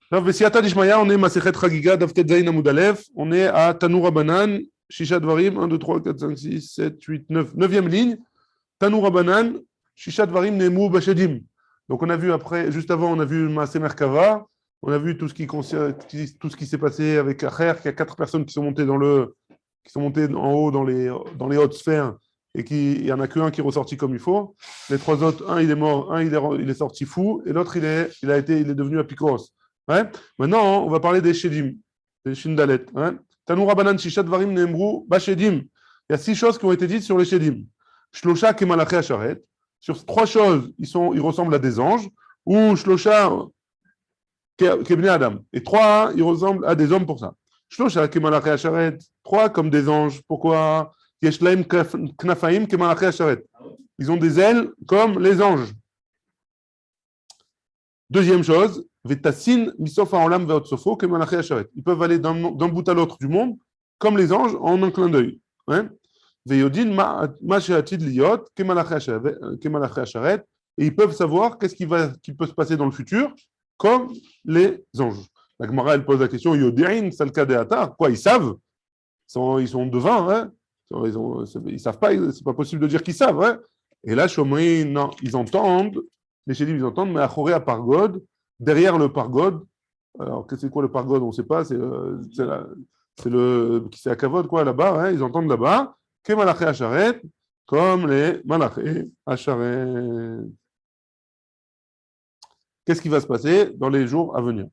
Alors, Vesiata Dishmaya, on est Masechet Chagiga, Daf Tet Zayin Amud Aleph, on est à Tanoura Banan, Shisha Dvarim, 1, 2, 3, 4, 5, 6, 7, 8, 9, 9e ligne, Tanoura Banan, Shisha Dvarim Nemu Bashedim. Donc on a vu après, juste avant, on a vu Maaseh Merkava, on a vu tout ce qui s'est passé avec Acher, qu'il y a 4 personnes qui sont montées qui sont montées en haut dans les hautes sphères et il n'y en a qu'un qui est ressorti comme il faut. Les 3 autres, un il est mort, un il est sorti fou, et l'autre il est devenu apikoros. Ouais. Maintenant, on va parler des Shedim, des Shindalet. Ouais. Tanoura Banan Shishat Varim Nemru Bashedim. Il y a 6 choses qui ont été dites sur les Shedim. Shlosha Kemalaché Asharet. Sur 3 choses, ils ressemblent à des anges. Ou Shlosha Kebne Adam. Et 3, ils ressemblent à des hommes pour ça. Shlosha Kemalaché Asharet. 3 comme des anges. Pourquoi? Yeshlaim Knafaim Kemalaché Asharet. Ils ont des ailes comme les anges. Deuxième chose, ils peuvent aller d'un bout à l'autre du monde, comme les anges, en un clin d'œil. Et ils peuvent savoir qu'est-ce qui peut se passer dans le futur, comme les anges. La Gemara, elle pose la question, quoi, ils savent? Ils sont devins, hein? Ils savent pas, c'est pas possible de dire qu'ils savent. Hein? Et là, Shomri, non, ils entendent. Les chédim, ils entendent, mais à Choré, à Pargod, derrière le Pargod, alors c'est quoi le Pargod, on ne sait pas, c'est à Kavod, quoi, là-bas, hein, ils entendent là-bas, que Malaché Acharet, comme les Malaché Acharet. Qu'est-ce qui va se passer dans les jours à venir?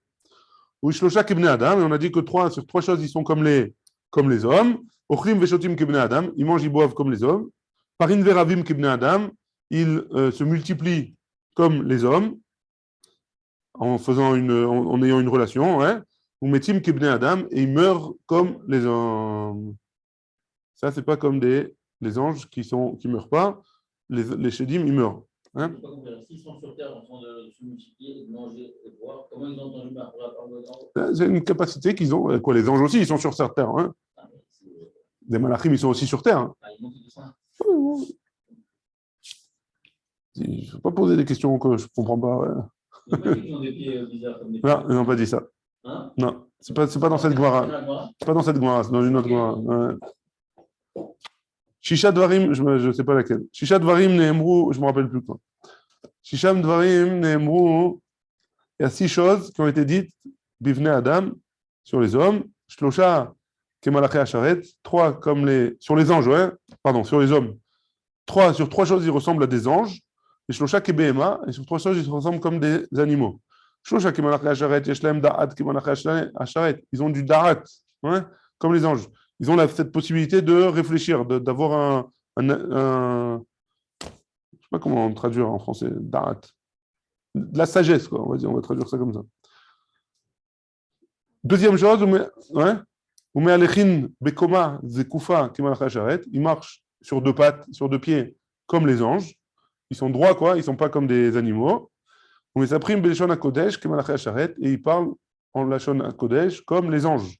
Uishlocha Kibne Adam, et on a dit que sur 3 choses, ils sont comme les hommes. Ochrim Veshotim Kibne Adam, ils mangent, ils boivent comme les hommes. Parin Veravim Kibne Adam, ils se multiplient comme les hommes, en ayant une relation, hein, ou metim kibne adam, et ils meurent comme les hommes. Ça, c'est pas comme les anges qui meurent pas. Les Shedim, ils meurent. Hein. S'ils sont sur Terre en train de se multiplier, de manger et de boire, comment ils ont entendu ma C'est une capacité qu'ils ont. Quoi, les anges aussi, ils sont sur cette terre. Hein. Les malachim, ils sont aussi sur terre. Hein. Il ne faut pas poser des questions que je ne comprends pas. Ouais. Ils ont des pieds bizarres comme des non, ils n'ont pas dit ça. Hein? Non, c'est pas dans cette Gemara. C'est pas dans cette Gemara, c'est dans une autre Gemara. Ouais. Shisha Dvarim, je ne sais pas laquelle. Shisha Dvarim Nehemru, je ne me rappelle plus quoi. Shisha Dvarim Nehemru, il y a 6 choses qui ont été dites, Bivne Adam, sur les hommes. Shlosha Kemalaché Asharet, 3 comme sur les anges, ouais. Pardon, sur les hommes. Sur 3 choses, ils ressemblent à des anges. Et Shlosha Kebehema, et sur 3 choses, ils ressemblent comme des animaux. Shlosha Kemalaché Asharet, Yeshlem Da'at Kemalaché Asharet. Ils ont du Da'at, ouais, comme les anges. Ils ont cette possibilité de réfléchir, d'avoir je ne sais pas comment traduire en français, Da'at. De la sagesse, quoi, on va traduire ça comme ça. Deuxième chose, ils marchent sur 2 pattes, sur 2 pieds, comme les anges. Ils sont droits, quoi, ils ne sont pas comme des animaux. Et ils parlent en Lachon Kodesh comme les anges.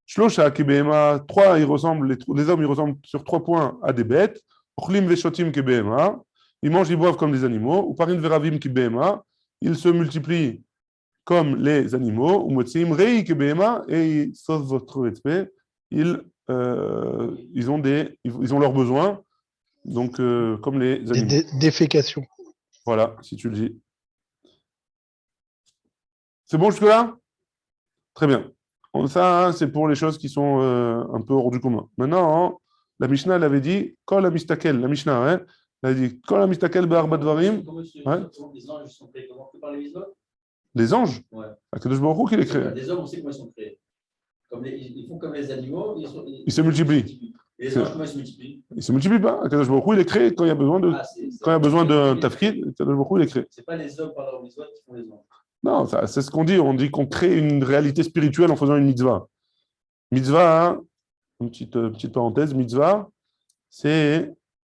Shlosha Kebehema, 3, les hommes, ils ressemblent sur 3 points à des bêtes. Ochlim Veshotim Kebehema, ils mangent, ils boivent comme des animaux. Ou Parin Veravim Kebehema, ils se multiplient comme les animaux. Ou Motsim Rei Kebehema, et sauf votre respect, ils ont leurs besoins, donc comme les animaux. Défécation. Voilà, si tu le dis. C'est bon jusque-là? Très bien. Ça, c'est pour les choses qui sont un peu hors du commun. Maintenant, la Mishnah, elle avait dit, Kol la Mistakel, la Mishnah, hein, elle a dit, Kol la Mistakel be'arba dvarim. Les anges sont créés comment? Tu peux parler des autres? Les anges? Ouais. Akadosh Baruch Hu qui les crée. Les hommes, on sait comment ils sont créés. Ils font comme les animaux. Ils se multiplient. Et les anges, comment ils se multiplient? Ils ne se multiplient pas. Akadosh Baruch Hu, il les crée quand il y a besoin d'un tafkid. Akadosh Baruch Hu, il les crée. Ce n'est pas les hommes par leur mitzvot qui font les anges. Non, c'est ce qu'on dit. On dit qu'on crée une réalité spirituelle en faisant une mitzvah. Mitzvah, hein, une petite parenthèse, mitzvah, c'est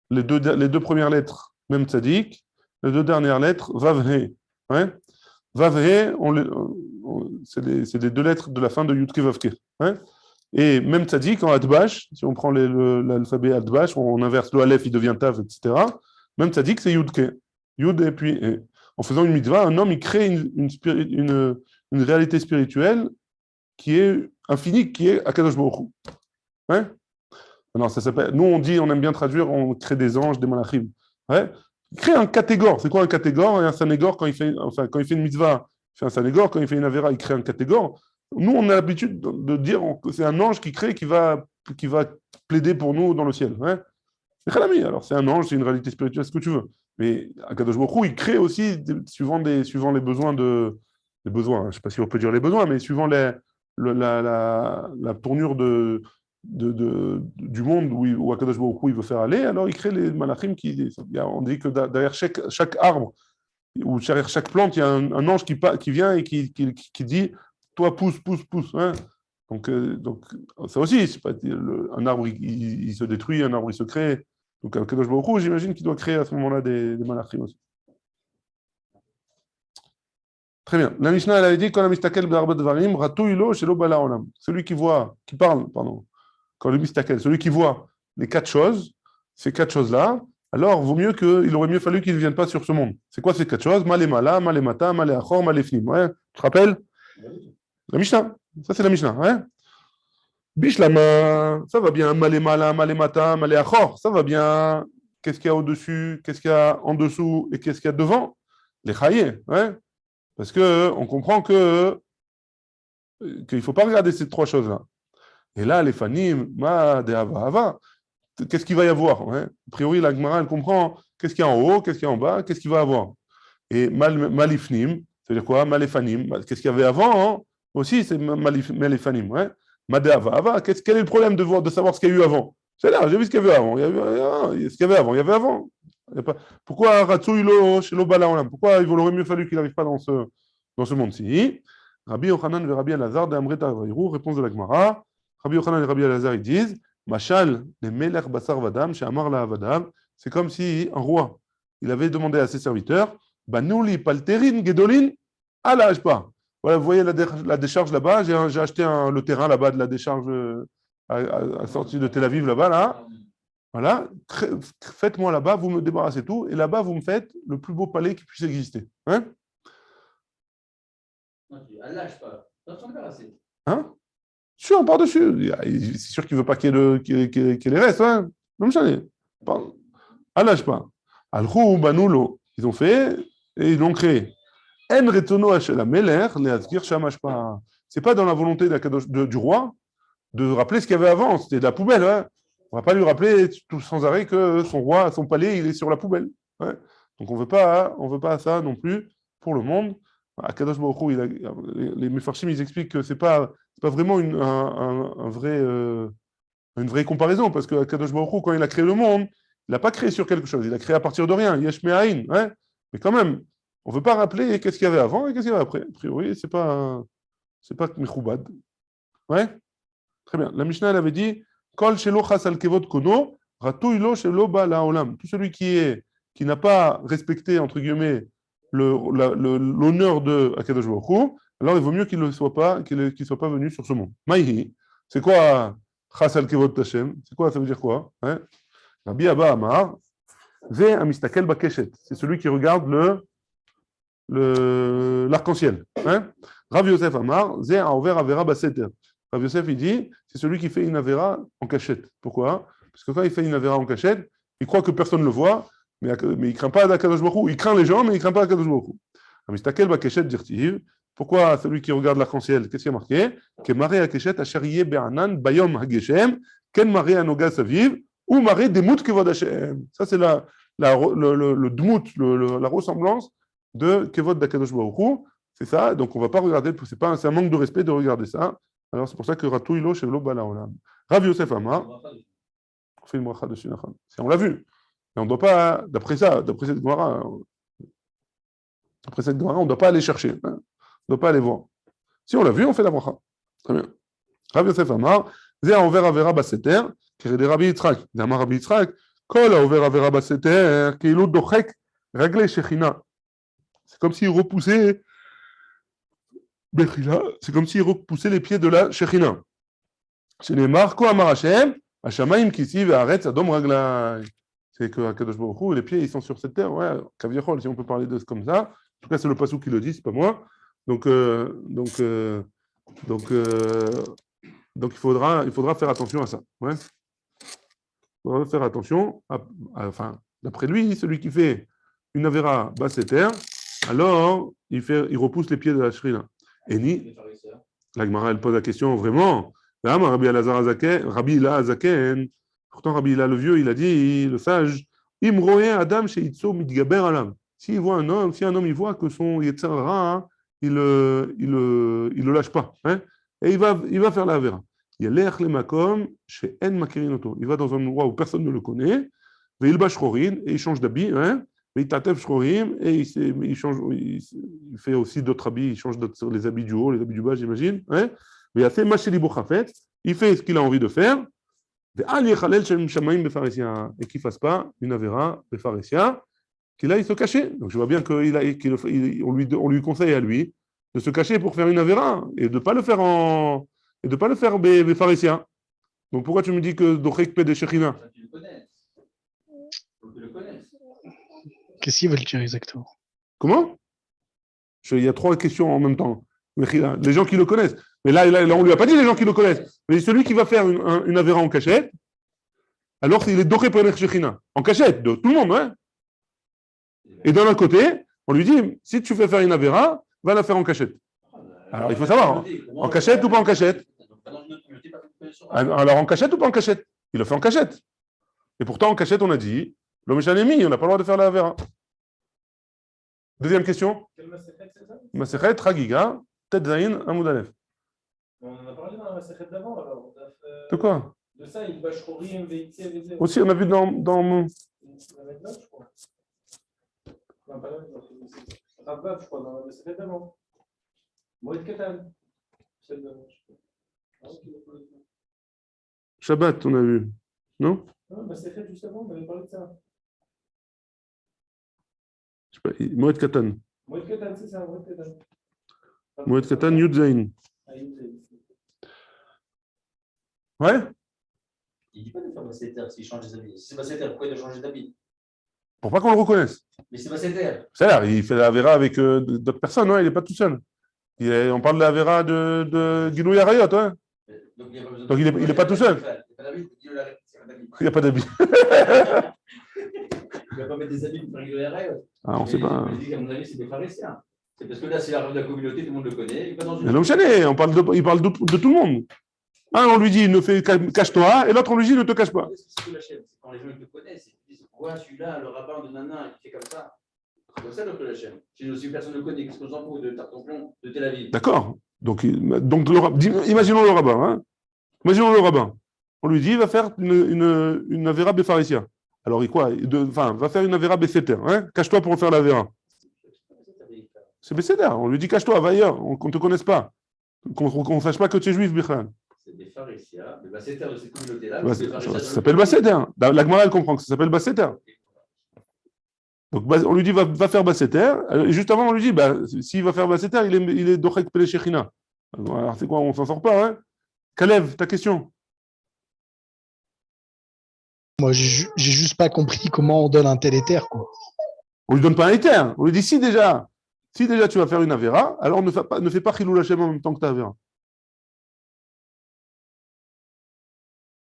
les deux premières lettres, même tzadik, les 2 dernières lettres, vavhe. Ouais. Vavhe, c'est les 2 lettres de la fin de Yudke Vavke. Ouais. Et même tzadik, en Adbash, si on prend l'alphabet Adbash, on inverse le Aleph, il devient Tav, etc. Même tzadik, c'est Yudke. Yud et puis. En faisant une mitzvah, un homme, il crée une une réalité spirituelle qui est infinie, qui est Akadosh Baruch Hu. Ouais. Non, ça s'appelle. Nous, on dit, on aime bien traduire, on crée des anges, des malachim. Ouais. Crée un catégore. C'est quoi un catégore? Et un sanégore, quand il fait une mitzvah, il fait un sanégore. Quand il fait une avera, il crée un catégore. Nous, on a l'habitude de dire que c'est un ange qui crée, qui va plaider pour nous dans le ciel. Ouais. C'est Khalami. Alors, c'est un ange, c'est une réalité spirituelle, ce que tu veux. Mais Akadosh Baruch Hu, il crée aussi, suivant les besoins les besoins, hein. Je ne sais pas si on peut dire les besoins, mais suivant la tournure du monde où Akadosh Baruch Hu il veut faire aller, alors il crée les malachim on dit que derrière chaque arbre ou derrière chaque plante, il y a un ange qui vient et qui dit toi pousse, pousse, pousse. Hein. Donc, ça aussi, c'est pas, un arbre il se détruit, un arbre il se crée. Donc Akadosh Baruch Hu, j'imagine qu'il doit créer à ce moment-là des malachim aussi. Très bien. La Mishnah, elle avait dit, quand la mistakel b'arba dvarim, ratouille lo shelo bala olam. Celui qui parle, pardon, quand le mistakel, celui qui voit les quatre choses, ces quatre choses-là, alors il aurait mieux fallu qu'il ne vienne pas sur ce monde. C'est quoi ces quatre choses? Malé mala, malé mata, malé achor, malé fnim. Ouais, tu te rappelles? La Mishnah. Ça, c'est la Mishnah. Ouais. Bishlama, ça va bien. Malé mala, malé mata, malé achor, ça va bien. Qu'est-ce qu'il y a au-dessus? Qu'est-ce qu'il y a en dessous? Et qu'est-ce qu'il y a devant? Les chaye. Ouais. Parce qu'on comprend qu'il ne faut pas regarder ces trois choses-là. Et là, les fanim, ma de hava hava, qu'est-ce qu'il va y avoir? Ouais. A priori, la Gemara, elle comprend qu'est-ce qu'il y a en haut, qu'est-ce qu'il y a en bas, qu'est-ce qu'il va y avoir. Et malifnim, c'est-à-dire quoi? Malefanim, qu'est-ce qu'il y avait avant? Hein? Aussi, c'est malefanim. Ouais. Ma de hava hava, quel est le problème de savoir ce qu'il y a eu avant? C'est là, j'ai vu ce qu'il y avait avant. Il y avait avant. Pourquoi Ratsouilo chez l'Obalaolam? Pourquoi il aurait mieux fallu qu'il n'arrive pas dans ce monde-ci? Rabbi Yochanan et Rabbi Elazar de Amreta Vairou, réponse de la Gemara. Rabbi Yochanan et Rabbi Elazar, ils disent Machal, les Melech Basar Vadam, chez Amar la Vadam, c'est comme si un roi, il avait demandé à ses serviteurs Banouli Palterin Gedolin, à l'âge pas. Voilà, vous voyez la décharge là-bas, j'ai acheté le terrain là-bas de la décharge à sortie de Tel Aviv là-bas, là. Voilà, faites-moi là-bas, vous me débarrassez tout, et là-bas, vous me faites le plus beau palais qui puisse exister. Hein? Elle lâche pas. Hein? Sûr, par-dessus. C'est sûr qu'il ne veut pas qu'il y ait les restes. Hein? Même ça. Elle lâche pas. Alchou, Banoulo, ils ont fait et ils l'ont créé. En retono la meler, les azgir shamash pas. C'est pas dans la volonté du roi de rappeler ce qu'il y avait avant. C'était de la poubelle. Hein? On ne va pas lui rappeler tout sans arrêt que son palais, il est sur la poubelle. Ouais. Donc on veut pas ça non plus pour le monde. Akadosh Baruch Hu, les Mefarshim, ils expliquent que c'est pas vraiment une vraie comparaison, parce que Akadosh Baruch Hu, quand il a créé le monde, il n'a pas créé sur quelque chose, il a créé à partir de rien, Yesh Me'ain, ouais. Mais quand même, on ne veut pas rappeler qu'est-ce qu'il y avait avant et qu'est-ce qu'il y avait après. A priori, c'est pas Mechoubad. Ouais. Très bien. La Mishnah, elle avait dit Kol shelo chas al kevod kono, ratouy lo shelo ba laolam. Tout celui qui n'a pas respecté, entre guillemets, l'honneur de Akadosh Baruch Hu, alors il vaut mieux qu'il ne soit pas venu sur ce monde. Maïhi, c'est quoi chas al kevod Hashem? C'est quoi, ça veut dire quoi? Hein? Rabbi Abba Amar, Ze amistakel bakeshet. C'est celui qui regarde l'arc-en-ciel. Hein? Rav Yosef Amar, Ze aover avera baseter. Rav Yosef, il dit, c'est celui qui fait une avera en cachette. Pourquoi? Parce que quand il fait une avera en cachette, il croit que personne ne le voit, mais il ne craint pas d'Akadosh Baruch Hu. Il craint les gens, mais il ne craint pas d'Akadosh Baruch Hu. Amistakel bakeshet dirtiv. Pourquoi celui qui regarde l'arc-en-ciel? Qu'est-ce qu'il y a marqué? Que maré akeshet ashariye be'anan bayom hageshem, ken maré anoga saviv, ou maré demut kevod Hashem. Ça, c'est le dmut, la ressemblance de kevod d'Akadosh Baruch Hu. C'est ça, donc on ne va pas regarder, c'est un manque de respect de regarder ça. Alors c'est pour ça que Ratou Ilo Shevlo Bala Olam. Rav Yosef Amar, on fait une bracha dessus, on l'a vu. Mais on ne doit pas, d'après cette Gemara, on ne doit pas aller chercher. Hein. On ne doit pas aller voir. Si on l'a vu, on fait la bracha. Très bien. Rav Yosef Amar, Zé a ouvert Avera Baseter, qui est des Rabbi Yitzhak. D'Amar Rabbi Yitzhak, Kol a ouvert Avera Baseter, qui est l'autre dochek, réglé Shechina. C'est comme s'il repoussait. C'est comme s'il repoussait les pieds de la Shechina. C'est les Marco Amar Hashem, Hashamaim Kisi Ve'aretz Adom Raglai. C'est que Kadosh Baruch Hu, les pieds ils sont sur cette terre. Ouais, Kaviachol, si on peut parler de comme ça. En tout cas, c'est le Passouk qui le dit, c'est pas moi. Donc, donc, donc il faudra faire attention à ça. Ouais. Il faudra faire attention. Enfin, d'après lui, celui qui fait une Avera Basseter, alors il repousse les pieds de la Shrina. Et ni, la Gemara, elle pose la question vraiment. Rabbi Hila Azaken, pourtant Rabbi Hila le vieux, il a dit, le sage, Imroé Adam Sheitzo Mitgaber Alam. S'il voit un homme, si un homme il voit que son Yetzer Hara, hein, il le lâche pas, hein, et il va faire la Avera. Il va dans un endroit où personne ne le connaît, et il change d'habit, hein, et il fait aussi d'autres habits, il change les habits du haut, les habits du bas, j'imagine. Hein, mais il fait ce qu'il a envie de faire, et qu'il ne fasse pas une Avera Befaresia, qu'il aille se cacher. Donc je vois bien qu'on lui conseille à lui de se cacher pour faire une Avera et de ne pas le faire Befaresia. Donc pourquoi tu me dis que Dochek Pede Shechina? Tu le connais. Tu le connais. Qu'est-ce qu'ils veulent dire exactement? Comment? Il y a trois questions en même temps. Les gens qui le connaissent. Mais là on ne lui a pas dit les gens qui le connaissent. Mais celui qui va faire une Avera en cachette, alors il est Dochek Pede Shechina. En cachette, de tout le monde, hein? Et d'un autre côté, on lui dit, si tu fais faire une Avera, va la faire en cachette. Alors il faut savoir, en cachette ou pas en cachette? Alors en cachette ou pas en cachette? Il le fait en cachette. Et pourtant en cachette, on a dit, l'homme Shanemi, on n'a pas le droit de faire la Avera. Deuxième question. Masechet Chagiga, Tet Zayin, Amud Aleph. On en a parlé dans la Masechet d'avant, alors. De quoi? De ça, il va Shchorim, Veitse, Veitse. Aussi, on a vu dans mon... je crois. Non, pas là, Ravav, je crois, dans la Masechet d'avant. Moed Katan. Celle d'avant, je crois. Shabbat, on a vu. Non? Non, Masechet, juste avant, on avait parlé de ça. Je sais pas, Moed Katan. Moed Katan, c'est ça, Moed Katan. Moed Katan, Yud Zayin. Ouais? Il ne dit pas de faire Basseter s'il change des habits. Si c'est Basseter, pourquoi il doit changer d'habit? Pour pas qu'on le reconnaisse. Mais c'est Basseter. C'est-à-dire, il fait la Avera avec d'autres personnes, hein, il n'est pas tout seul. On parle de la Avera de Gilou Yarayot. Hein. Donc il n'est pas tout seul. Il n'y a pas d'habit. Il ne va pas mettre des habits pour faire Gilou Yarayot. Ah, on ne sait pas. Je dis qu'à mon avis, c'est des pharisiens. C'est parce que là, c'est la règle de la communauté, tout le monde le connaît. Mais l'homme chané, il parle de tout le monde. Un, on lui dit, cache-toi, et l'autre, on lui dit, ne te cache pas. C'est quand les gens te connaissent, ils disent, pourquoi celui-là, le rabbin de Nana, il fait comme ça? C'est comme ça le Hachem. Si personne ne le connaît, qu'est-ce qu'on s'en fout de Tartonplon, de Tel Aviv? D'accord. Donc imaginons le rabbin. Hein. Imaginons le rabbin. On lui dit, il va faire une Avera Befaresia. Alors, va faire une Avera Besseter. Hein. Cache-toi pour faire l'Avera. C'est Besseter. On lui dit, cache-toi, va ailleurs, qu'on ne te connaisse pas. Qu'on ne sache pas que tu es juif, Bichan. C'est des pharisiens, le Basseter de cette communauté-là. Ça s'appelle Basseter. La Gemara, elle comprend que ça s'appelle Basseter. Donc, on lui dit, va faire Basseter. Et juste avant, on lui dit, s'il va faire Basseter, il est Dochek Pele Shechina. Alors, c'est quoi, on ne s'en sort pas, hein? Kalev, ta question? Moi, j'ai juste pas compris comment on donne un tel éther, quoi. On lui donne pas un éther. On lui dit, si déjà tu vas faire une Avera, alors ne fais pas Chilul Hashem en même temps que ta Avera.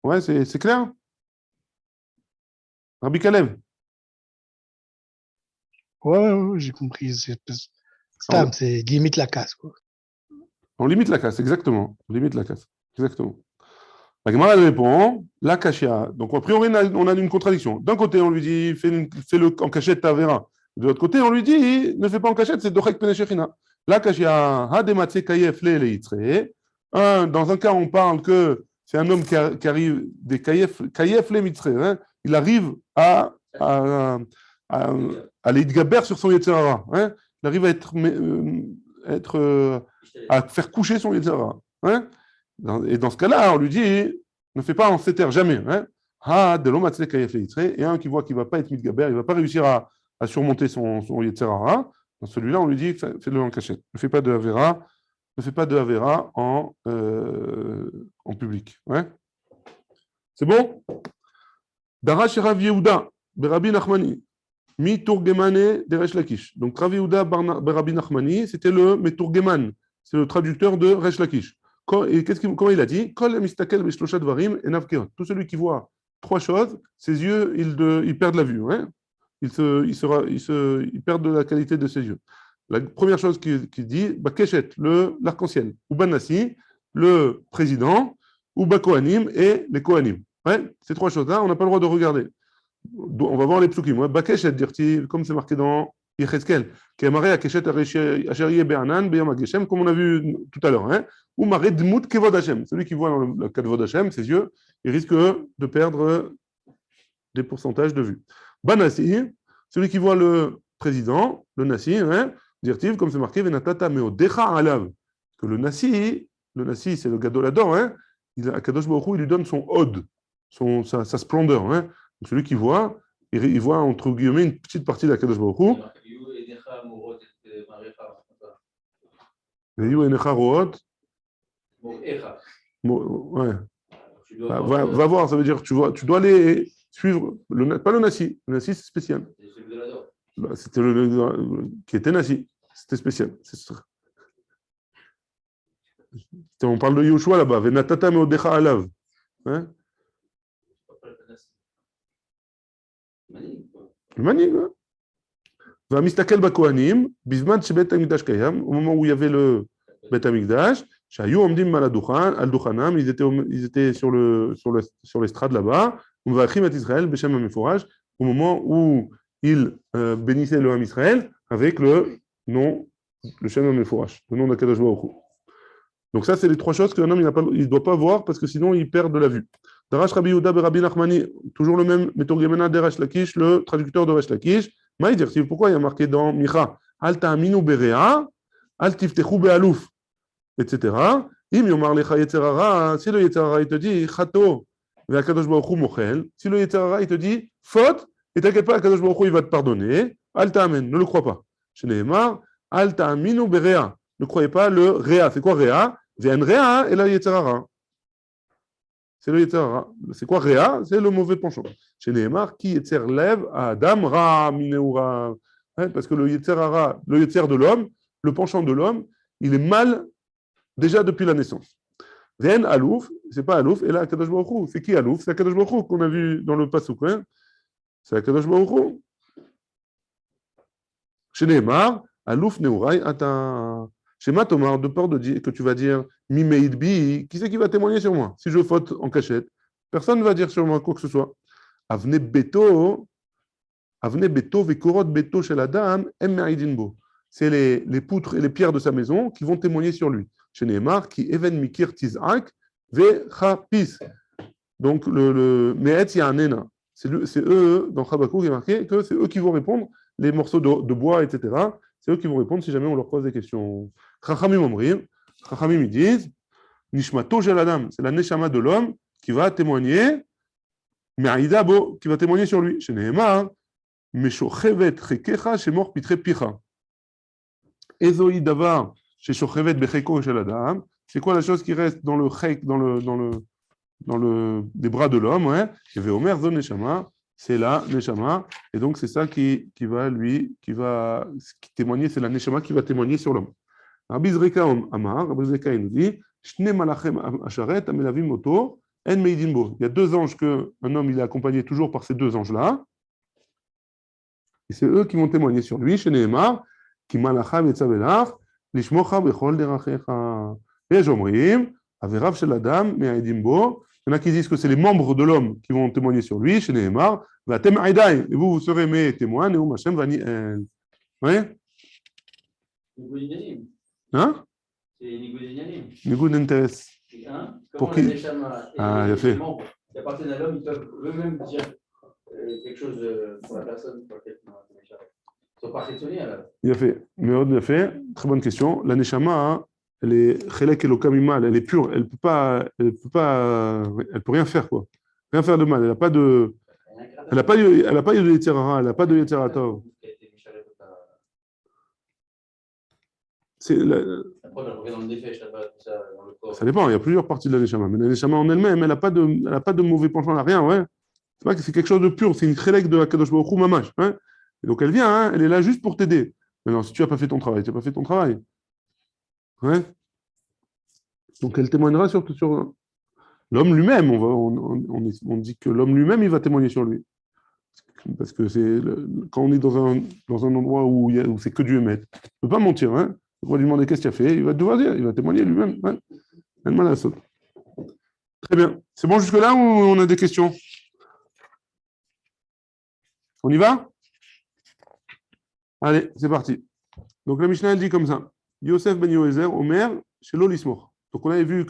Ouais, c'est clair? Rabbi Kalev. Ouais, j'ai compris. C'est limite la casse, quoi. On limite la casse, exactement. On limite la casse, exactement. La Gemara répond, la kashia. Donc, a priori, on a une contradiction. D'un côté, on lui dit, fais-le en cachette, ta Avera. De l'autre côté, on lui dit, ne fais pas en cachette, c'est Dochek Pene Shechina. La kashia, hadematse kayef le leitre. Dans un cas, on parle que c'est un homme qui arrive des kayef le mitre. Hein, il arrive à l'idgaber sur son Yetzer Hara. Hein, il arrive à faire coucher son Yetzer Hara. Hein, et dans ce cas-là, on lui dit, ne fais pas en setter, jamais. Hein, et un qui voit qu'il ne va pas être mitgaber, il ne va pas réussir à surmonter son Yetzer Hara. Dans celui-là, on lui dit, fais-le en cachette. Ne fais pas de Avera en public. Ouais. C'est bon? Darash Rav Yehuda, Berabi Nachmani. Mi Tourgemane de Resh Lakish. Donc Rav Yehuda bar Rabbi Nachmani, c'était le Meturgeman, c'est le traducteur de Resh Lakish. Et comment il a dit? Kol mistakel beshlosha dvarim enav keot. Tout celui qui voit trois choses, ses yeux, il perd la vue. Hein? Il perd de la qualité de ses yeux. La première chose qu'il dit, Keshet, l'arc-en-ciel, ou Banassi, le président, ou Kohanim et les Kohanim. Ouais, ces trois choses-là, on n'a pas le droit de regarder. On va voir les psukim. Bakeshet, dire-t-il, comme c'est marqué dans Yecheskel, qui est marqué à Keshet Asheriye Be'anan, Beyam Ageshem, comme on a vu tout à l'heure. Hein? Ou marqué Dmut Kevod Hashem. Celui qui voit dans le Kevod Hashem, ses yeux, il risque de perdre des pourcentages de vue. Banassi, celui qui voit le président, le Nassi, hein, dire-t-il, comme c'est marqué, Venatata Meodecha Alav, que le Nassi, c'est le Gadolador, hein, à Kadosh Baruch Hu, il lui donne son od, sa splendeur. Hein. Donc celui qui voit, il voit entre guillemets une petite partie de la Kadosh Baruch Hu. Ouais. Va voir, ça veut dire tu dois aller suivre, pas le Nassi. Le Nassi, c'est spécial. C'était qui était Nassi. C'était spécial. On parle de Yoshua là-bas. Venatata meodecha alav. Hein? Le manig. Va mistakel bakohanim. Bisman shebet hamikdash kayam. Au moment où il y avait le Bet Hamikdash, shayu omdim al duchanam. Ils étaient sur l'estrade là-bas. On va Chimat Israël, Beshem HaMeforaj, au moment où il bénissait le Ham Israël avec le nom, le Shem HaMeforaj, le nom d'Akadosh Baruch Hu. Donc ça, c'est les trois choses qu'un homme il ne doit pas voir parce que sinon il perd de la vue. Darash Rabbi Yehuda Rabbi Nachmani, toujours le même, Meturgemena de Resh Lakish, le traducteur de Resh Lakish. Maïdir, pourquoi il y a marqué dans Micha, Al ta'aminu berea, Al tiftechu be'alouf, etc. Im yomar lecha yetzerara, si le yetzerara il te dit, Chato, Akadosh Baruch Hu mochel, si le yetzerara il te dit, faute, et t'inquiète pas, Akadosh Baruch Hu il va te pardonner, Al ta'amen, ne le crois pas. Shneemar, Al ta'aminu berea. Ne croyez pas le Réa. C'est quoi Réa? Vien Réa et la Yetzerara. C'est le Yetzerara. C'est quoi Réa? C'est le mauvais penchant. Chez Nehemar, qui Yetzer lève à Adam Ra Mineura. Parce que le Yetzerara, le Yetzer de l'homme, le penchant de l'homme, il est mal déjà depuis la naissance. Vien Alouf, c'est pas Alouf, et là Akadosh Baruch Hu. C'est qui Alouf? C'est Akadosh Baruch Hu qu'on a vu dans le Pasuk. Hein? C'est Akadosh Baruch Hu. Chez Nehemar, Alouf Neurai Ata. Chez Matomar, de peur de dire que tu vas dire Mimeidbi, qui c'est qui va témoigner sur moi? Si je faute en cachette, personne ne va dire sur moi quoi que ce soit. Avne beto vekorot beto chez la dame, emmeidinbo. C'est les poutres et les pierres de sa maison qui vont témoigner sur lui. Chez Nehemar, qui even mikir tizak ve chapis. Donc le me'etz yanena. C'est eux, dans Chabakou, qui est marqué que c'est eux qui vont répondre, les morceaux de bois, etc. C'est eux qui vont répondre si jamais on leur pose des questions. Chachamim omrim, Chachamim ils disent, Nishmato shel adam, c'est la neshama de l'homme qui va témoigner, Me'aïda bo, qui va témoigner sur lui. Chez Nehemar, Meshochevet chekecha shemor pitre picha. Ezoi davar sheshochevet becheko shel adam. C'est quoi la chose qui reste dans le chek, des bras de l'homme, ouais? Il y avait Omer zon neshama. C'est la neshama, et donc c'est ça qui va témoigner, c'est la neshama qui va témoigner sur l'homme. Rabbi Zreka Amar, Rabbi Zreka il nous dit, Shne malachem asharet amelavim oto en meidinbo. Il y a deux anges qu'un homme il est accompagné toujours par ces deux anges-là, et c'est eux qui vont témoigner sur lui. Chez Nehemar, ki malacham etzavelach, lishmocha bechol derachecha. Et j'omrim, averav shel adam meidinbo. Il y en a qui disent que c'est les membres de l'homme qui vont témoigner sur lui, chez Nehemar, et vous serez mes témoins, Neum Hashem Vani El. Oui? Hein? C'est Nigoudinanim. Nigoudinteres. Hein? Pour Comment qui? les Neshama Ah, il a fait. les membres qui appartiennent à l'homme, ils peuvent eux-mêmes dire quelque chose pour la personne pour laquelle ils sont perfectionnés alors. Il a fait. Mais il a fait. Très bonne question. La Neshama, elle est chelek elokamima, elle est pure, elle peut rien faire quoi, rien faire de mal. Elle n'a pas de Yetzerara, elle n'a pas de Yetzerara Tov. Ça dépend, il y a plusieurs parties de la Neshama, mais la Neshama en elle-même, elle n'a pas de mauvais penchant, elle n'a rien, ouais. C'est pas que c'est quelque chose de pur, c'est une chelek de Akadosh Baruch Hu mamash, hein. Et donc elle vient, hein, elle est là juste pour t'aider. Maintenant, si tu n'as pas fait ton travail, tu n'as pas fait ton travail. Ouais. Donc elle témoignera sur l'homme lui-même. On dit que l'homme lui-même, il va témoigner sur lui. Parce que quand on est dans un endroit où c'est que du émet, il ne peut pas mentir. Hein. On va lui demander qu'est-ce qu'il a fait, il va devoir dire, il va témoigner lui-même. Hein. Très bien. C'est bon jusque-là ou on a des questions? On y va? Allez, c'est parti. Donc la Mishnah, elle dit comme ça. Yosef ben Yoézer, Omer, chez l'Olismor. Donc on avait vu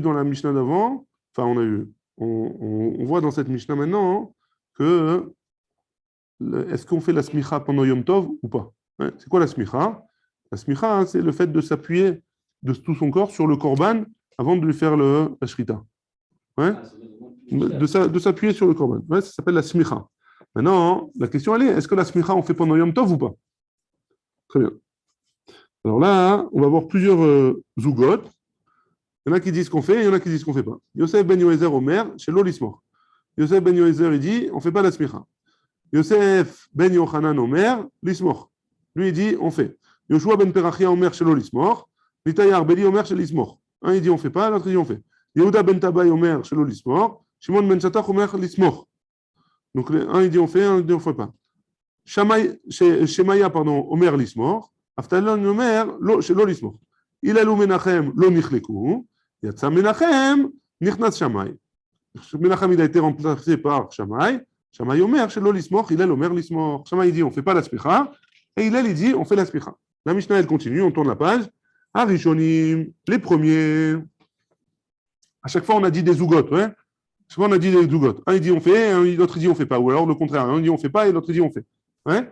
dans la Mishnah d'avant, enfin on voit dans cette Mishnah maintenant hein, que est-ce qu'on fait la smicha pendant Yom Tov ou pas? Ouais, c'est quoi la smicha? La smicha, hein, c'est le fait de s'appuyer de tout son corps sur le korban avant de lui faire la shrita. Ouais? De s'appuyer sur le korban. Ouais, ça s'appelle la smicha. Maintenant, la question elle est, est-ce que la smicha on fait pendant Yom Tov ou pas? Très bien. Alors là, on va voir plusieurs zougot. Il y en a qui disent qu'on fait, il y en a qui disent qu'on ne fait pas. Yosef ben Yoézer Omer, chez l'Olismor. Yosef ben Yoézer, il dit, on ne fait pas la smicha. Yosef ben Yochanan Omer, l'Ismor. Lui, il dit, on fait. Yoshua ben Perachia Omer, chez l'Olismor. Litayar Beli Omer, chez l'Ismor. Un, il dit, on ne fait pas, l'autre, il dit, on fait. Yehuda ben Tabai Omer, chez l'Olismor. Shimon ben Shatach Omer, l'Ismor. Donc, un, il dit, on fait, un, il dit, on ne fait pas. Shemaya, pardon, Omer, l'Ismor. Aftalon Omer, chez l'Olismor. Ilalu Menachem, lo nichleku. Yatsa Menachem, nichnat Shamay. Menachem, il a été remplacé par Shamay. Shamay Omer, chez l'Olismor, Ilal Omer, l'Ismor. Shamay, il dit, on ne fait pas la smicha. Et Ilal, il dit, on fait la smicha. La Mishnah, elle continue, on tourne la page. Arishonim, les premiers. À chaque fois, on a dit des zougotes. Ouais. À chaque fois, on a dit des zougotes. Un, il dit, on fait, l'autre, il dit, on ne fait pas. Ou alors, le contraire. Un, il dit, on ne fait pas, et l'autre, il dit, on fait. Ouais.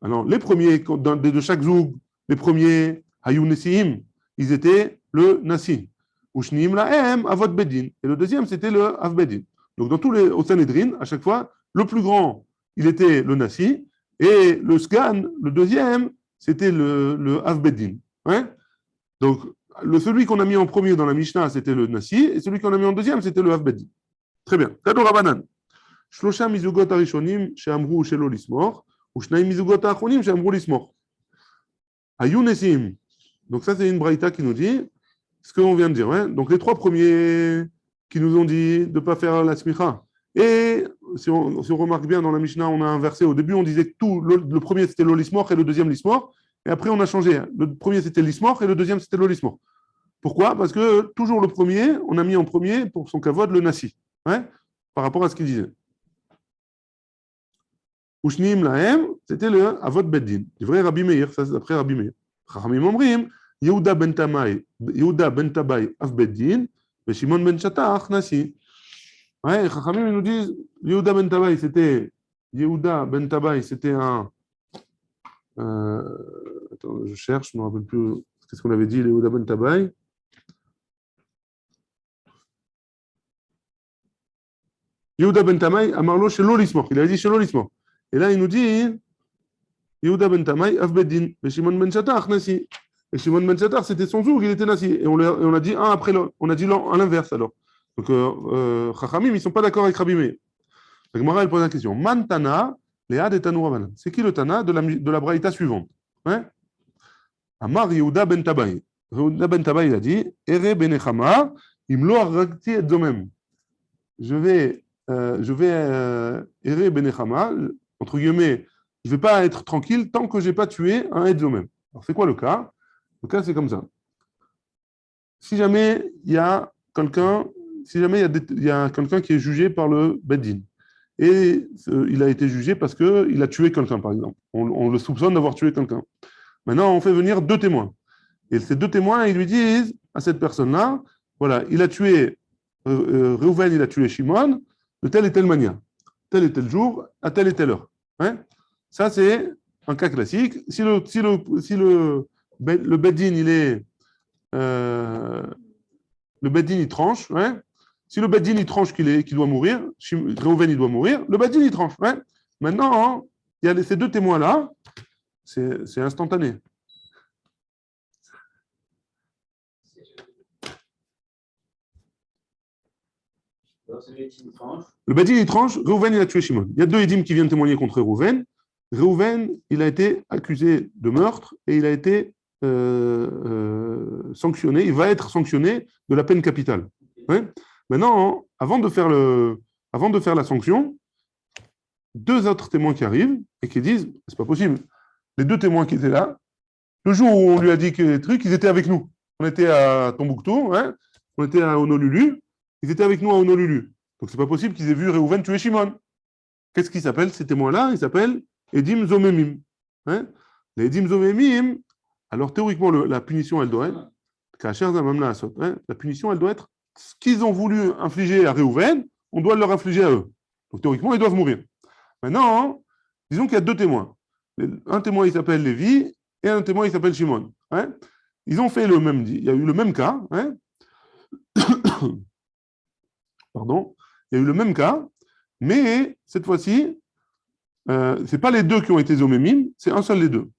Alors, les premiers, de chaque zoug, les premiers, Hayou Nesiim, ils étaient le Nasi. Ushnim Lahem, Avot Bedin. Et le deuxième, c'était le Av Bedin. Donc, dans tous les, au Sanhedrin, à chaque fois, le plus grand, il était le Nasi. Et le Sgan, le deuxième, c'était le Av Bedin. Ouais. Donc, celui qu'on a mis en premier dans la Mishnah, c'était le Nasi. Et celui qu'on a mis en deuxième, c'était le Av Bedin. Très bien. Tadou Rabanan. Shlosha Mizugot Arishonim, Sheamru Shelo Lismor. Ushnaim Mizugot Achonim, Sheamru Lismor. Hayou Nesim. Donc ça, c'est une braïta qui nous dit ce qu'on vient de dire. Hein. Donc les trois premiers qui nous ont dit de ne pas faire la smicha. Et si on remarque bien dans la Mishnah, on a inversé. Au début, on disait que le premier c'était l'olismor et le deuxième l'ismor. Et après, on a changé. Le premier c'était l'ismor et le deuxième c'était l'olismor. Pourquoi? Parce que toujours le premier, on a mis en premier pour son kavod le nasi. Ouais, par rapport à ce qu'il disait. Ushnim lahem, c'était le avod beddin. Du vrai Rabbi Meir, ça c'est d'après Rabbi Meir. Chachamim omrim, Yehuda ben Tabai av beddin, et Shimon ben Shatach nasi. Ouais, Chachamim nous disent, Yehuda ben Tabai, c'était un. Attends, je cherche, je ne me rappelle plus. Qu'est-ce qu'on avait dit, Yehuda ben Tabai? Yehuda ben Tabai, Amarlo chez l'Olismor. Il a dit chez l'Olismor. Et là, il nous dit Yehuda ben Tamay, Av Beddin, et Shimon ben Shatach, Nasi. Et Shimon ben Shatach, c'était son zoug, il était Nasi. Et on a dit un après l'autre. On a dit à l'inverse alors. Donc, Chachamim, ils ne sont pas d'accord avec Rabbi Meir. Donc, Mara, elle pose la question Man Tana, Léa de Tanou Rabanan. C'est qui le Tana de la braïta suivante? Ouais. Amar Yehuda ben Tabai. Yehuda ben Tabai, il a dit Ere ben Echama, Imlo Arrakti et Zomem. Je vais Ere ben Echama, entre guillemets, je ne vais pas être tranquille tant que je n'ai pas tué un Edzomem. Alors, c'est quoi le cas? Le cas, c'est comme ça. Si jamais il y a quelqu'un, il y a quelqu'un qui est jugé par le Beddin, et il a été jugé parce qu'il a tué quelqu'un, par exemple. On le soupçonne d'avoir tué quelqu'un. Maintenant, on fait venir deux témoins. Et ces deux témoins, ils lui disent à cette personne-là, voilà, il a tué, Reuven, il a tué Shimon, de telle et telle manière, tel et tel jour, à telle et telle heure. Hein? Ça, c'est un cas classique. Si le Beddin, il est... le Beddin, il tranche. Ouais? Si le Beddin, il tranche qu'il doit mourir, Reuven, il doit mourir, le Beddin, il tranche. Ouais? Maintenant, hein, il y a ces deux témoins-là, c'est instantané. Le Beddin, il tranche, Reuven, il a tué Shimon. Il y a deux édimes qui viennent témoigner contre Reuven. Réhouven, il a été accusé de meurtre et il a été sanctionné, il va être sanctionné de la peine capitale. Ouais. Maintenant, avant de faire la sanction, deux autres témoins qui arrivent et qui disent, c'est pas possible, les deux témoins qui étaient là, le jour où on lui a dit que les trucs, ils étaient avec nous. On était à Tombouctou, hein, on était à Honolulu, ils étaient avec nous à Honolulu. Donc c'est pas possible qu'ils aient vu Réhouven tuer Shimon. Qu'est-ce qu'ils s'appellent ces témoins-là? Ils s'appellent Edim Zomemim. Hein, les Edim Zomemim, alors théoriquement, la punition, elle doit être, la punition, elle doit être ce qu'ils ont voulu infliger à Réhouven, on doit leur infliger à eux. Donc théoriquement, ils doivent mourir. Maintenant, disons qu'il y a deux témoins. Un témoin, il s'appelle Lévi, et un témoin, il s'appelle Shimon. Hein, ils ont fait le même, il y a eu le même cas. Hein, pardon, il y a eu le même cas, mais cette fois-ci, ce n'est pas les deux qui ont été Zomémim, c'est un seul des deux.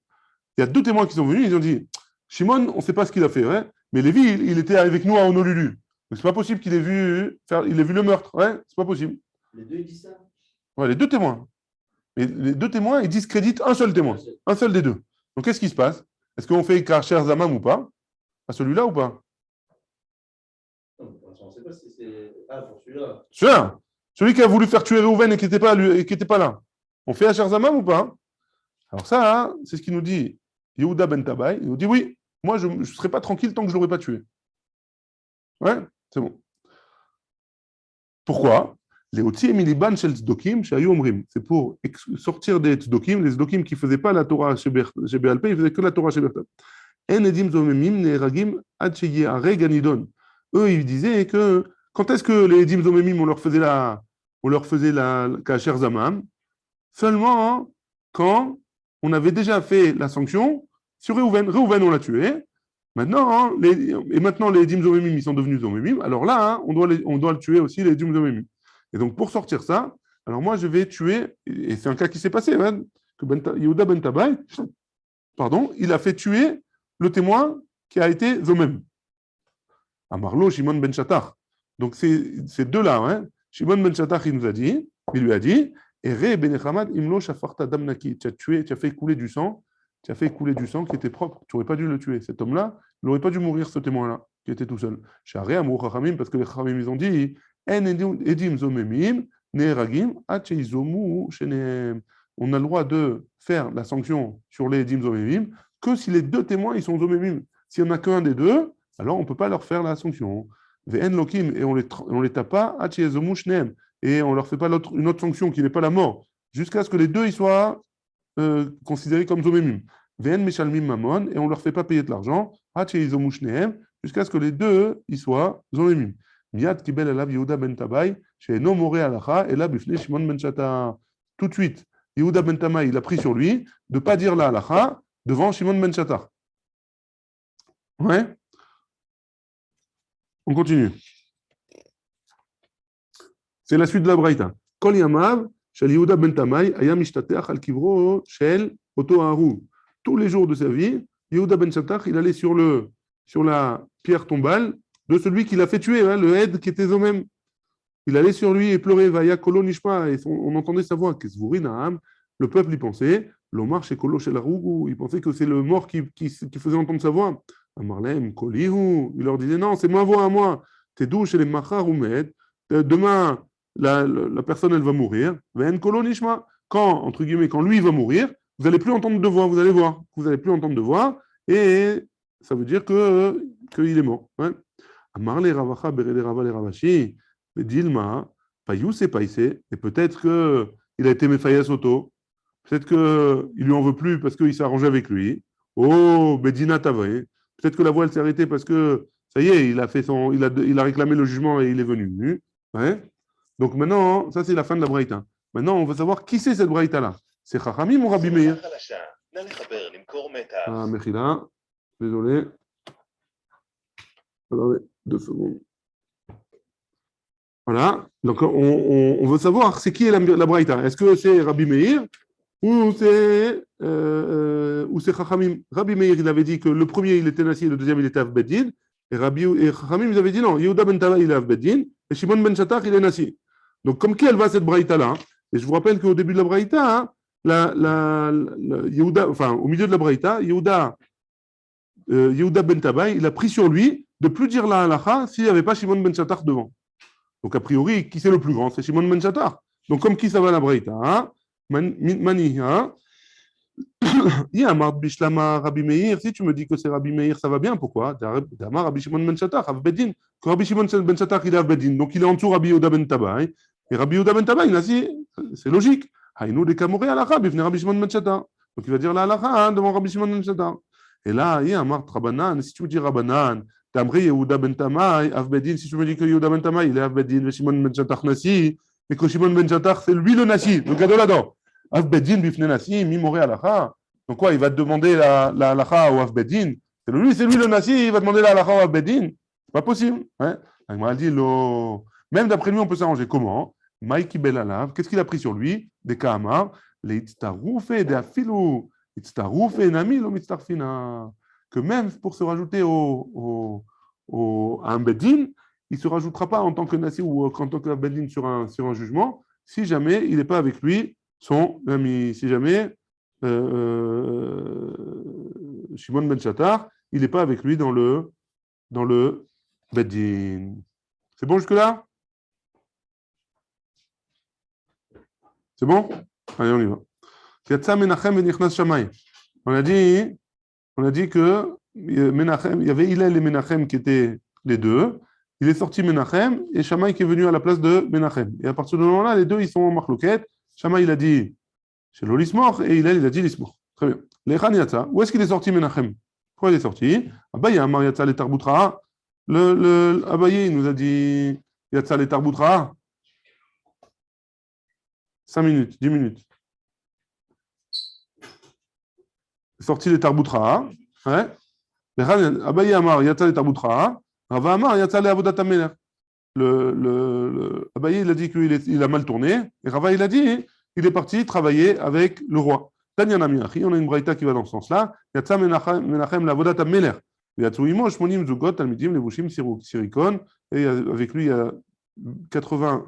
Il y a deux témoins qui sont venus, ils ont dit, Shimon, on ne sait pas ce qu'il a fait, ouais, mais Lévi, il était avec nous à Honolulu. Donc c'est pas possible qu'il ait vu le meurtre, ouais, c'est pas possible. Les deux, ils disent ça? Ouais, les deux témoins. Mais les deux témoins, ils discréditent un seul témoin, un seul des deux. Donc qu'est-ce qui se passe? Est-ce qu'on fait Karcher Zamam ou pas? À celui-là ou pas? Non, on ne sait pas si c'est. Ah, pour celui-là. Celui-là, celui qui a voulu faire tuer Réhouven et qui n'était pas là. On fait Asher Zamam ou pas? Alors ça, hein, c'est ce qu'il nous dit Yehuda Ben Tabai. Il nous dit oui, moi je ne serai pas tranquille tant que je ne l'aurai pas tué. Ouais, c'est bon. Pourquoi? Les Otsi Emiliban Shel Tzdokim Shayu Omrim. C'est pour sortir des Tzdokim, les Tzdokim qui ne faisaient pas la Torah chez Béalpé, ils ne faisaient que la Torah chez Bertal. En Edim Zomemim Neragim Ad Sheyare Ganidon. Eux, ils disaient que quand est-ce que les Edim Zomemim, on leur faisait la Kacher Zamam? Seulement hein, quand on avait déjà fait la sanction sur Réhouven. Réhouven, on l'a tué. Maintenant, maintenant les Edim Zomemim, ils sont devenus Zomemim. Alors là, hein, on doit le tuer aussi, les Edim Zomemim. Et donc, pour sortir ça, alors moi, je vais tuer, et c'est un cas qui s'est passé, hein, que Yehuda Ben Tabai, pardon, il a fait tuer le témoin qui a été Zomem. Amarlo, Shimon Ben Shatar. Donc, ces deux-là, hein, Shimon Ben Shatar, il lui a dit, Ere Ben Echamad, Imlo Shafarta Damnaki, tu as fait couler du sang qui était propre, tu n'aurais pas dû le tuer. Cet homme-là, il n'aurait pas dû mourir, ce témoin-là, qui était tout seul. Share Amou Chachamim, parce que les Chachamim, ils ont dit, En Edim Zomemim, Neeragim, Acheizomu, Shenehem. On a le droit de faire la sanction sur les Edim Zomemim que si les deux témoins, ils sont Zomemim. S'il n'y en a qu'un des deux, alors on ne peut pas leur faire la sanction. Ve'en Lokim, et on les tape pas, Acheizomu, Shenehem. Et on ne leur fait pas une autre sanction qui n'est pas la mort, jusqu'à ce que les deux ils soient considérés comme Zomemim. Ve'en Meshalmim Mamon, et on ne leur fait pas payer de l'argent, Acheizomu, Shenehem, jusqu'à ce que les deux ils soient Zomemim. Miyad Kibel Alav Yehuda Ben Tabai, chez Nomoré Alacha, et là, Bifne Shimon Ben Shatar. Tout de suite, Yehuda Ben Tabai, il a pris sur lui de ne pas dire la Alacha devant Shimon Ben Shatar. Ouais. On continue. C'est la suite de la Braïta. Kol Yamav, Shel Yehuda Ben Tabai, Ayam Ishtateach al Kivro, Shel Oto Haru. Tous les jours de sa vie, Yehuda Ben Shatar, il allait sur la pierre tombale de celui qui l'a fait tuer, hein, le Hed qui était Zomem. Il allait sur lui et pleurait, Vaya Kolo Nishma, et on entendait sa voix, Kesvuri Naham. Le peuple y pensait, l'Omar chez Kolo chez la Rougou, il pensait que c'est le mort qui faisait entendre sa voix. Amarlem, Kolihu, il leur disait, non, c'est ma voix à moi. T'es doux chez les Machar ou Med. Demain, la personne, elle va mourir. Ven Kolo Nishma. Quand, entre guillemets, quand lui il va mourir, vous n'allez plus entendre de voix, vous allez voir. Vous n'allez plus entendre de voix, et ça veut dire qu'il est mort. Ouais. Amarle Ravacha, Berele Rava le Ravashi, Dilma, Payou c'est Païsé, et peut-être qu'il a été Mephayas Soto, peut-être qu'il lui en veut plus parce qu'il s'est arrangé avec lui. Oh, Bedina Tavre, peut-être que la voix elle s'est arrêtée parce que ça y est, il a réclamé le jugement et il est venu. Ouais. Donc maintenant, ça c'est la fin de la Braïta. Maintenant, on va savoir qui c'est cette Braïta-là. C'est Chachamim ou Rabbi Meir? Ah, Mechila, désolé. Attendez, 2 secondes. Voilà, donc on veut savoir c'est qui est la Braïta. Est-ce que c'est Rabbi Meir ou c'est Chachamim? Rabbi Meir, il avait dit que le premier il était Nassi et le deuxième il était Avbeddin. Et Chachamim, ils avaient dit non, Yehuda Ben Tabai il est Avbeddin et Shimon Ben Shatar il est Nassi. Donc comme qui elle va cette Braïta-là? Et je vous rappelle qu'au début de la Braïta, hein, Yehuda, au milieu de la Braïta, Yehuda ben Tabai, il a pris sur lui de plus dire la halacha s'il n'y avait pas Shimon ben Shattar devant. Donc, a priori, qui c'est le plus grand? C'est Shimon ben Shattar. Donc, comme qui ça va la Braïta, hein? Mani, hein? Rabbi Meir, si tu me dis que c'est Rabbi Meir, ça va bien, pourquoi? Rabbi Shimon ben Shattar, Bedin. Que Rabbi Shimon ben Shattar, il est Bedin, donc il est en dessous Rabbi Yehuda ben Tabai. Et Rabbi Yehuda ben Tabai, c'est logique. Haïnou de Kamoré à l'Arab, il venait Rabbi Shimon ben Shattar. Donc il va dire la halakha devant Rabbi Shimon ben Shattar. Et là, il y a Amar Rabanan, si tu me dis Rabanan, Tamri Yehuda ben Tabai, Bedin, si tu me dis que Yehuda ben Tabai, il est Bedin, et Shimon ben Shattar Nasi, et que Shimon ben Shattar, c'est lui le Nasi, le cadeau là-dedans. Bedin, bifne Nasi, Mimoré à l'Arab. Donc quoi, il va te demander la halakha au Avbedin. C'est lui le Nasi, il va demander la halakha au Avbedin. C'est pas possible. Hein? Il dit, même d'après lui, on peut s'arranger. Comment? Maïki Belalav, qu'est-ce qu'il a pris sur lui? Des Kahamar, les Itztarouf et des Afilou, Itztarouf et Namil ou Mitztarfina. Que même pour se rajouter à un Bedin, il ne se rajoutera pas en tant que Nasi ou en tant que Bedin sur un jugement, si jamais il n'est pas avec lui son ami. Si jamais Shimon ben Shattar, il n'est pas avec lui dans le Beddin. C'est bon jusque-là? C'est bon? Allez, on y va. Yatsa Menachem venichnas Shammai. On a dit que Menachem, il y avait Hillel et Menachem qui étaient les deux. Il est sorti Menachem et Shammai qui est venu à la place de Menachem. Et à partir de ce moment-là, les deux, ils sont en marloquette. Shammai, il a dit c'est l'Olismor et Hillel, il a dit l'Ismor. Très bien. Lechan Yatsa. Où est-ce qu'il est sorti Menachem? Pourquoi il est sorti? Abaye Amar Yatsa le Tarboutra. Abaye, il nous a dit Yatsa le Tarboutra. 5 minutes, 10 minutes. Sorti les Tarboutra. Ouais. Abaye Amar Yatsa le Tarboutra. Rava Amar Yatsa le Avodat HaMelech. Abaye, il a dit qu'il a mal tourné. Et Rava, il a dit il est parti travailler avec le roi. Tanya Namiachi, on a une braïta qui va dans ce sens-là. Yatsa Menachem l'avodat HaMelech. Yatsu imo shmonim zugot talmidim levushim sirikon. Et avec lui, il y a 80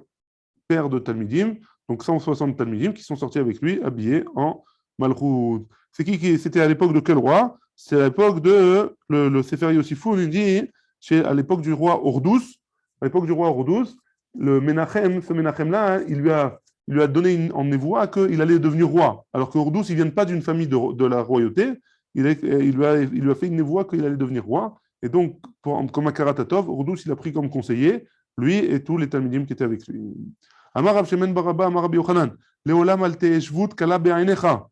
paires de talmidim, donc 160 talmidim qui sont sortis avec lui habillés en malchout. C'est c'était à l'époque de quel roi? C'est à l'époque de le Sefer Yossifoun, il dit, à l'époque du roi Ordous. À l'époque du roi Ordous, le Menachem, ce Menachem-là, il lui a donné en névoie qu'il allait devenir roi. Alors que Ordous, ils ne viennent pas d'une famille de la royauté. Il lui a fait une névoie qu'il allait devenir roi. Et donc, comme un Karatatov, Ordous, il a pris comme conseiller, lui et tous les Talmidim qui étaient avec lui. Amar Rav Shemen Baraba, Amar Rabbi Yochanan, Leolam al te'eshvut kala be'ainecha,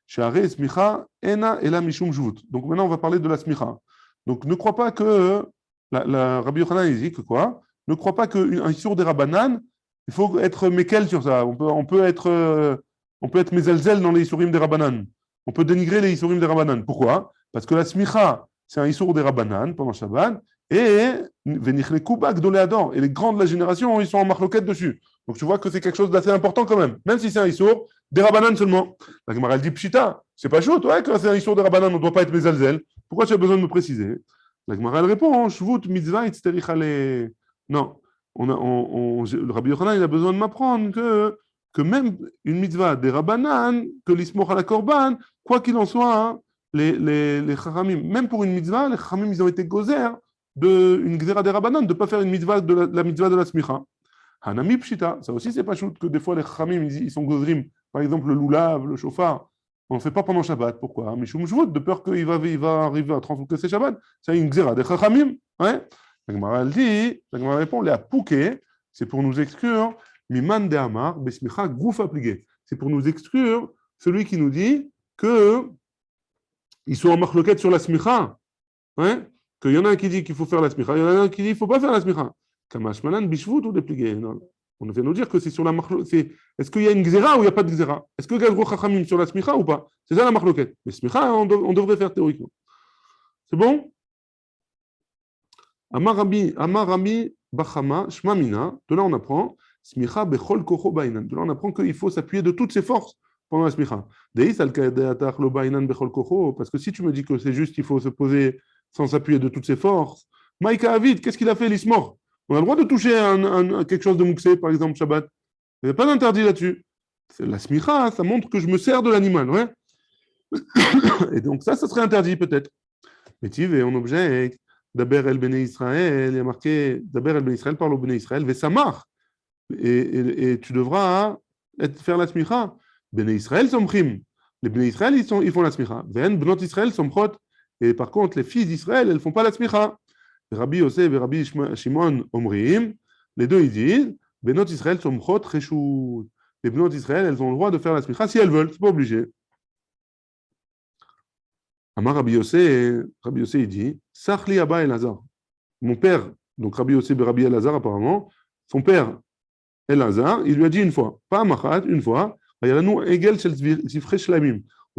she'are smicha ena ela mishum shvut. Donc maintenant, on va parler de la smicha. Donc ne crois pas que, Rabbi Yochanan, il dit que quoi? Ne crois pas qu'un issour des Rabbanan, il faut être mekel sur ça. On peut être mezelzel dans les issurim des Rabbanan. On peut dénigrer les issurim des Rabbanan. Pourquoi? Parce que la smicha, c'est un issour des Rabbanan pendant Shabbat, et venichleku ba'gdoléador. Et les grands de la génération, ils sont en marloquette dessus. Donc tu vois que c'est quelque chose d'assez important quand même, même si c'est un issour des Rabbanan seulement. La Gemara dit pshita, c'est pas chaud, ouais, quand c'est un issour des Rabbanan, on ne doit pas être mezelzel. Pourquoi tu as besoin de me préciser? La Gemara répond, shvut mitzvah itzterichale. Non, le Rabbi Yochanan, il a besoin de m'apprendre que même une mitzvah des Rabbanan, que l'ismoch à la korban, quoi qu'il en soit, hein, les chachamim, même pour une mitzvah, les chachamim, ils ont été gozer d'une gzera des Rabbanan, de ne pas faire une mitzvah de la mitzvah de la smicha. Hanami pshita, ça aussi c'est pas chouette que des fois les chachamim, ils sont gozrim, par exemple le loulav, le chauffard, on ne fait pas pendant Shabbat. Pourquoi? Mishum shvut, de peur qu'il va arriver à transformer Shabbat. C'est une gzera des chachamim, ouais. La Gemara répond, les apouké, c'est pour nous exclure, miman de amar, besmicha goufa pligé. C'est pour nous exclure celui qui nous dit qu'ils sont en marloquette sur la smicha. Hein? Qu'il y en a un qui dit qu'il faut faire la smicha, il y en a un qui dit qu'il ne faut pas faire la smicha. Kamashmanan bishvut ou dépligé. On vient nous dire que c'est sur la marloquette. Est-ce qu'il y a une gzera ou il n'y a pas de gzera? Est-ce que Gazro Chachamim sur la smicha ou pas? C'est ça la marloquette. Mais smicha, on devrait faire théoriquement. C'est bon? Amar Rabbi Bachama, Shmamina, de là on apprend, Smicha Bechol Kocho Bainan. De là on apprend qu'il faut s'appuyer de toutes ses forces pendant la Smicha. Parce que si tu me dis que c'est juste qu'il faut se poser sans s'appuyer de toutes ses forces, Maïka Avid, qu'est-ce qu'il a fait l'Ismor? On a le droit de toucher quelque chose de mouxé, par exemple Shabbat. Il n'y a pas d'interdit là-dessus. La smicha, ça montre que je me sers de l'animal, ouais. Et donc ça serait interdit peut-être. Mais tu veux, on objecte, Daber el Bnei Israël, il y a marqué, Daber el Bnei Israël parle au Bnei Israël, Vesamar. Et tu devras faire la smicha. Bnei Israël somchim. Les Bnei Israël, ils font la smicha. Ven Bnot Israël somchot. Et par contre, les filles d'Israël, elles ne font pas la smicha. Rabbi Yosef et Rabbi Shimon Omrim, les deux, ils disent, Bnot Israël somchot reshut. Les Bnot Israël, elles ont le droit de faire la smicha si elles veulent, c'est pas obligé. Amar Rabbi Yosef, il dit, Sachli Abba Elazar. Mon père, donc Rabbi Yosef et Rabbi Elazar apparemment, son père Elazar, il lui a dit une fois, pas Machat, une fois, on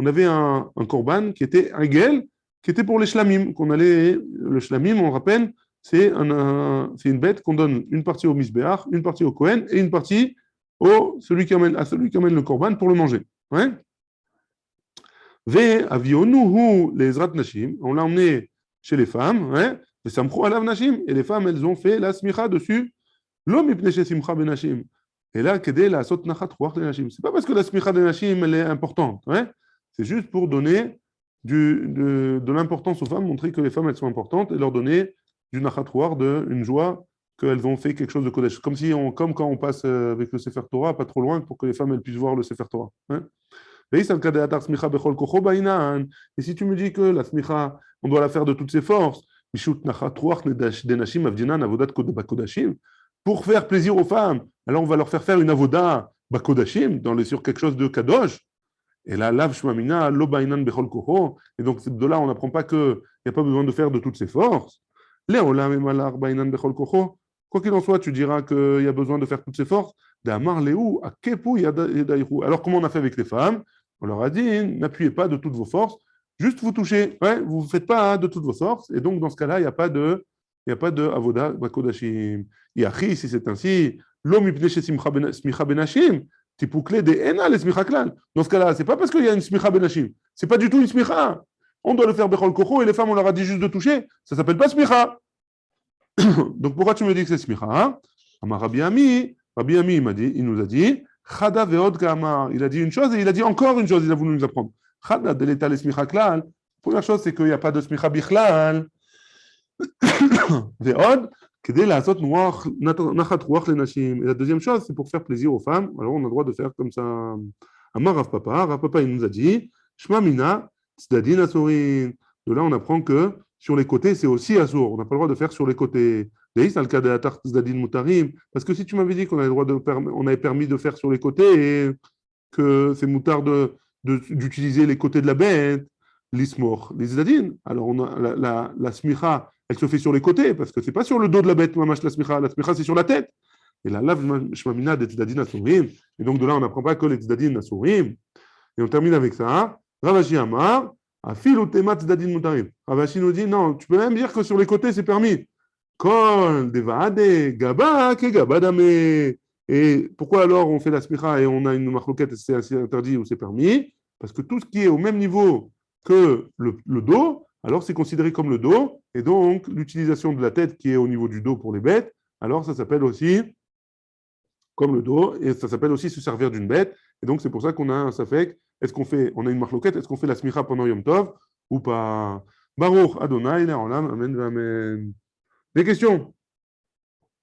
avait un korban qui était un gel, qui était pour les shlamim, le shlamim, on rappelle, c'est une bête qu'on donne une partie au misbéach, une partie au Kohen et une partie à celui qui amène le korban pour le manger. Ouais? On l'a emmené chez les femmes, ouais? Et les femmes, elles ont fait la smicha dessus. Et là, c'est pas parce que la smicha de nashim elle est importante, ouais? C'est juste pour donner de l'importance aux femmes, montrer que les femmes elles sont importantes et leur donner du nachat une joie qu'elles ont fait quelque chose de kodesh. Comme quand on passe avec le Sefer Torah, pas trop loin, pour que les femmes elles puissent voir le Sefer Torah. Ouais? Et si tu me dis que la smicha, on doit la faire de toutes ses forces, pour faire plaisir aux femmes, alors on va leur faire une avoda bakodashim, sur quelque chose de kadosh. Et là, lav shmamina lo bainan bechol kocho. Et donc de là, on n'apprend pas qu'il n'y a pas besoin de faire de toutes ses forces. Leolam emalar bainan bechol kocho. Quoi qu'il en soit, tu diras qu'il y a besoin de faire toutes ses forces. D'amar lehu akepu yadairu. Alors comment on a fait avec les femmes? On leur a dit, n'appuyez pas de toutes vos forces, juste vous touchez. Ouais, vous ne faites pas de toutes vos forces. Et donc, dans ce cas-là, il n'y a pas de avoda bakodashim. Yachi, si c'est ainsi, lo mipne smicha benashim, tipukle de ena le smicha klal. Dans ce cas-là, ce n'est pas parce qu'il y a une smicha benashim. Ce n'est pas du tout une smicha. On doit le faire bechol kocho et les femmes, on leur a dit juste de toucher. Ça ne s'appelle pas smicha. Donc, pourquoi tu me dis que c'est smicha? Amar Rabbi Ami, il nous a dit, Chada ve'od ka'amar. Il a dit une chose et il a dit encore une chose, il a voulu nous apprendre. Chada de l'état le smicha klal. Première chose, c'est qu'il n'y a pas de smicha bichlal. Ve'od, kedei la'asot nachat ruach lenashim. Et la deuxième chose, c'est pour faire plaisir aux femmes. Alors on a le droit de faire comme ça. Amar Rav Papa, il nous a dit, Shma mina tzadin asurin. De là, on apprend que sur les côtés, c'est aussi assour. On n'a pas le droit de faire sur les côtés. Parce que si tu m'avais dit qu'on avait le droit on avait permis de faire sur les côtés et que c'est moutard d'utiliser les côtés de la bête, l'ismor, les zadines. Alors on a la smicha, elle se fait sur les côtés parce que c'est pas sur le dos de la bête, mamash la smicha c'est sur la tête. Et la lav shmamina des tzadin asurim. Et donc de là on n'apprend pas que les tzadin asurim. Et on termine avec ça. Ravashi Amar, afil ou temat tzadin mutarim. Ravashi nous dit non, tu peux même dire que sur les côtés c'est permis. Kol devade gaba ke gabadame. Et pourquoi alors on fait la smicha et on a une marloquette, c'est interdit ou c'est permis? Parce que tout ce qui est au même niveau que le dos, alors c'est considéré comme le dos, et donc l'utilisation de la tête qui est au niveau du dos pour les bêtes, alors ça s'appelle aussi comme le dos, et ça s'appelle aussi se servir d'une bête, et donc c'est pour ça qu'on a un safek, on a une marloquette, est-ce qu'on fait la smicha pendant Yom Tov ou pas? Baruch Adonai, Le'olam, Amen, Amen. Des questions?